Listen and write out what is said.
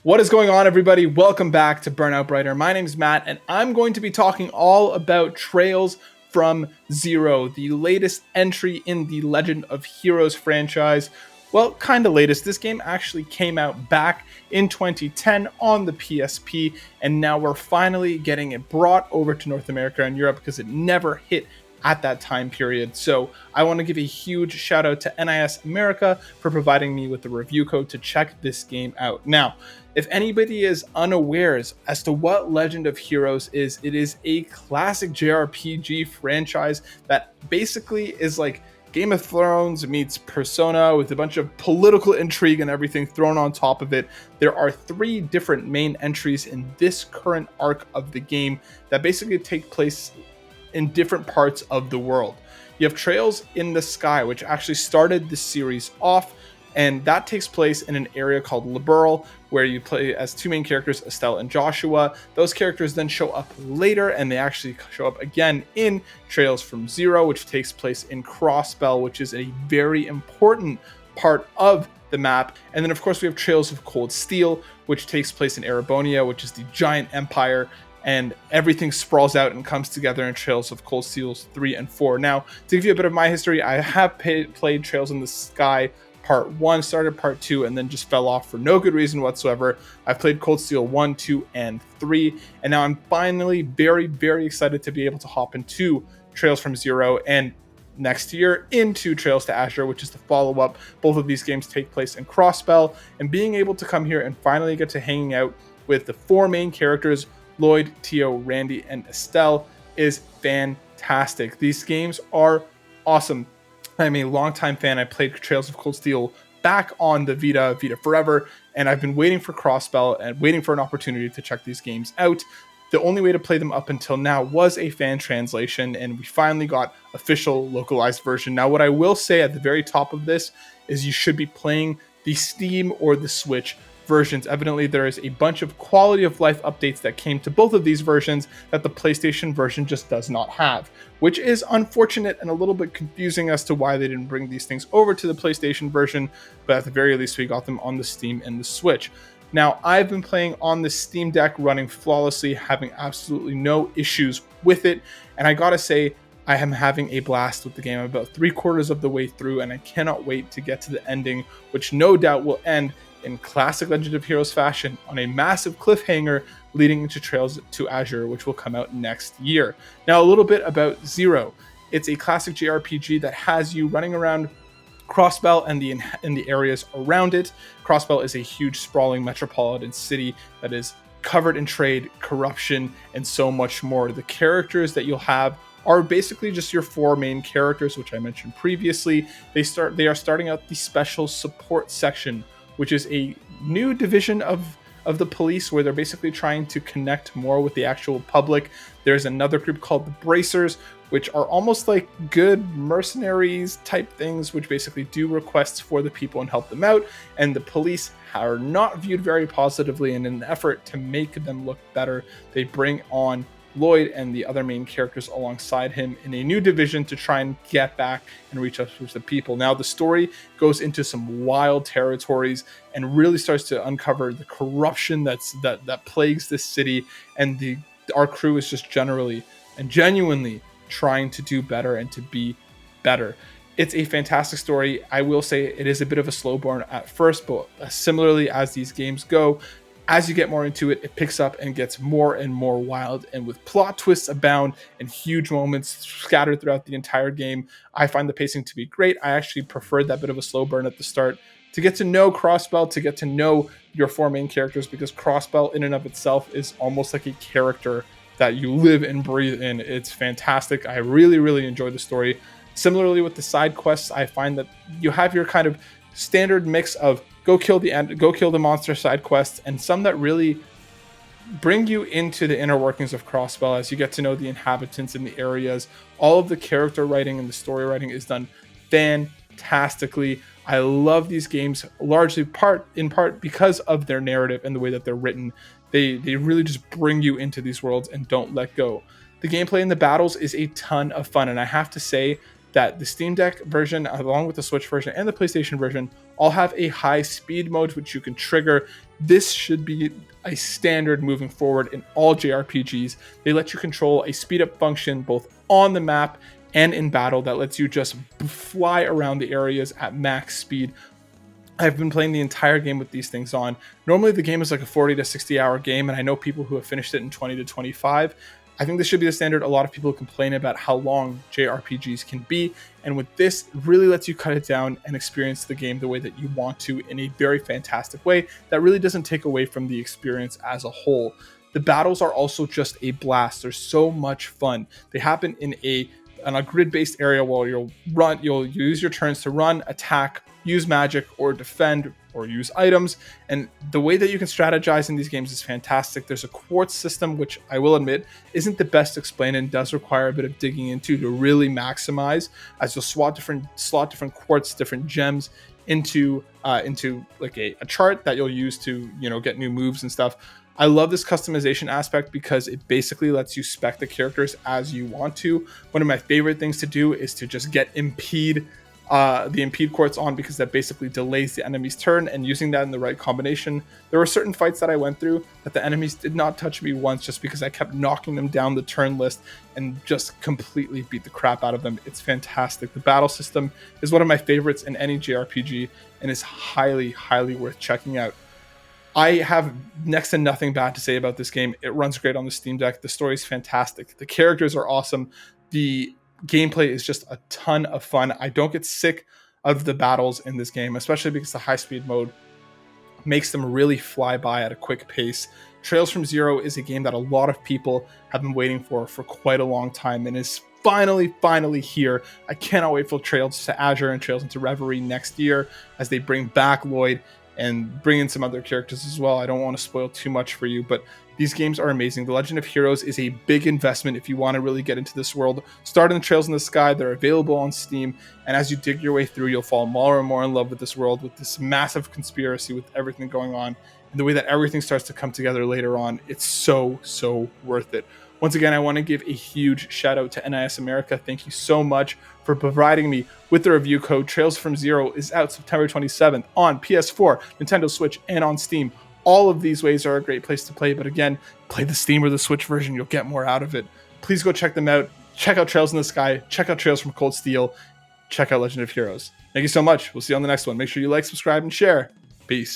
What is going on, everybody? Welcome back to Burnout Brighter. My name is Matt, and I'm going to be talking all about Trails from Zero, the latest entry in the Legend of Heroes franchise. Well, kind of latest. This game actually came out back in 2010 on the PSP, and now we're finally getting it brought over to North America and Europe because it never hit at that time period. So I want to give a huge shout out to NIS America for providing me with the review code to check this game out. Now, if anybody is unawares as to what Legend of Heroes is, it is a classic JRPG franchise that basically is like Game of Thrones meets Persona with a bunch of political intrigue and everything thrown on top of it. There are 3 different main entries in this current arc of the game that basically take place in different parts of the world. You have Trails in the Sky, which actually started the series off, and that takes place in an area called Liberl, where you play as 2 main characters, Estelle and Joshua. Those characters then show up later, and they actually show up again in Trails from Zero, which takes place in Crossbell, which is a very important part of the map. And then, of course, we have Trails of Cold Steel, which takes place in Erebonia, which is the giant empire, and everything sprawls out and comes together in Trails of Cold Steels 3 and 4. Now, to give you a bit of my history, I have played Trails in the Sky Part 1, started Part 2, and then just fell off for no good reason whatsoever. I've played Cold Steel 1, 2, and 3, and now I'm finally very, very excited to be able to hop into Trails from Zero and next year into Trails to Azure, which is the follow-up. Both of these games take place in Crossbell, and being able to come here and finally get to hanging out with the 4 main characters, Lloyd, Tio, Randy, and Estelle, is fantastic. These games are awesome. I'm a longtime fan. I played Trails of Cold Steel back on the Vita Forever, and I've been waiting for Crossbell and waiting for an opportunity to check these games out. The only way to play them up until now was a fan translation, and we finally got official localized version. Now, what I will say at the very top of this is you should be playing the Steam or the Switch versions. Evidently, there is a bunch of quality of life updates that came to both of these versions that the PlayStation version just does not have, which is unfortunate and a little bit confusing as to why they didn't bring these things over to the PlayStation version, but at the very least, we got them on the Steam and the Switch. Now, I've been playing on the Steam Deck, running flawlessly, having absolutely no issues with it, and I gotta say, I am having a blast with the game. I'm about 3/4 of the way through, and I cannot wait to get to the ending, which no doubt will end in classic Legend of Heroes fashion on a massive cliffhanger leading into Trails to Azure, which will come out next year. Now, a little bit about Zero. It's a classic JRPG that has you running around Crossbell and the areas around it. Crossbell is a huge sprawling metropolitan city that is covered in trade, corruption, and so much more. The characters that you'll have are basically just your 4 main characters, which I mentioned previously. They are starting out the special support section, which is a new division of the police where they're basically trying to connect more with the actual public. There's another group called the Bracers, which are almost like good mercenaries type things, which basically do requests for the people and help them out. And the police are not viewed very positively, and in an effort to make them look better, they bring on Lloyd and the other main characters alongside him in a new division to try and get back and reach out to the people. Now, the story goes into some wild territories and really starts to uncover the corruption that plagues this city, and our crew is just generally and genuinely trying to do better and to be better. It's a fantastic story. I will say it is a bit of a slow burn at first, but similarly as these games go, as you get more into it, it picks up and gets more and more wild, and with plot twists abound and huge moments scattered throughout the entire game. I find the pacing to be great. I actually preferred that bit of a slow burn at the start to get to know Crossbell, to get to know your 4 main characters, because Crossbell in and of itself is almost like a character that you live and breathe in. It's fantastic. I really, really enjoy the story. Similarly with the side quests, I find that you have your kind of standard mix of go kill the monster side quests, and some that really bring you into the inner workings of Crossbell as you get to know the inhabitants in the areas. All of the character writing and the story writing is done fantastically. I love these games largely in part because of their narrative and the way that they're written. They really just bring you into these worlds and don't let go. The gameplay in the battles is a ton of fun, and I have to say that the Steam Deck version, along with the Switch version and the PlayStation version, all have a high speed mode, which you can trigger This should be a standard moving forward in all JRPGs. They let you control a speed up function both on the map and in battle that lets you just fly around the areas at max speed. I've been playing the entire game with these things on. Normally the game is like a 40 to 60 hour game, and I know people who have finished it in 20 to 25. I think this should be the standard. A lot of people complain about how long JRPGs can be, and with this, it really lets you cut it down and experience the game the way that you want to in a very fantastic way that really doesn't take away from the experience as a whole. The battles are also just a blast. They're so much fun. They happen in a grid-based area where you'll use your turns to run, attack, use magic, or defend, or use items. And the way that you can strategize in these games is fantastic. There's a quartz system, which I will admit isn't the best explained and does require a bit of digging into to really maximize, as you'll slot different quartz, different gems into like a chart that you'll use to get new moves and stuff. I love this customization aspect because it basically lets you spec the characters as you want to. One of my favorite things to do is to just get the impede quartz on, because that basically delays the enemy's turn, and using that in the right combination. There were certain fights that I went through that the enemies did not touch me once, just because I kept knocking them down the turn list and just completely beat the crap out of them. It's fantastic. The battle system is one of my favorites in any JRPG and is highly, highly worth checking out. I have next to nothing bad to say about this game. It runs great on the Steam Deck. The story is fantastic. The characters are awesome. The gameplay is just a ton of fun. I don't get sick of the battles in this game, especially because the high-speed mode makes them really fly by at a quick pace. Trails from Zero is a game that a lot of people have been waiting for quite a long time, and is finally here. I cannot wait for Trails to Azure and Trails into Reverie next year, as they bring back Lloyd and bring in some other characters as well. I don't want to spoil too much for you, but these games are amazing. The Legend of Heroes is a big investment if you want to really get into this world. Start in the Trails in the Sky. They're available on Steam, and as you dig your way through, you'll fall more and more in love with this world, with this massive conspiracy, with everything going on, and the way that everything starts to come together later on. It's so worth it. Once again, I want to give a huge shout out to NIS America. Thank you so much for providing me with the review code. Trails from Zero is out September 27th on PS4, Nintendo Switch, and on Steam. All of these ways are a great place to play, but again, play the Steam or the Switch version. You'll get more out of it. Please go check them out. Check out Trails in the Sky. Check out Trails from Cold Steel. Check out Legend of Heroes. Thank you so much. We'll see you on the next one. Make sure you like, subscribe, and share. Peace.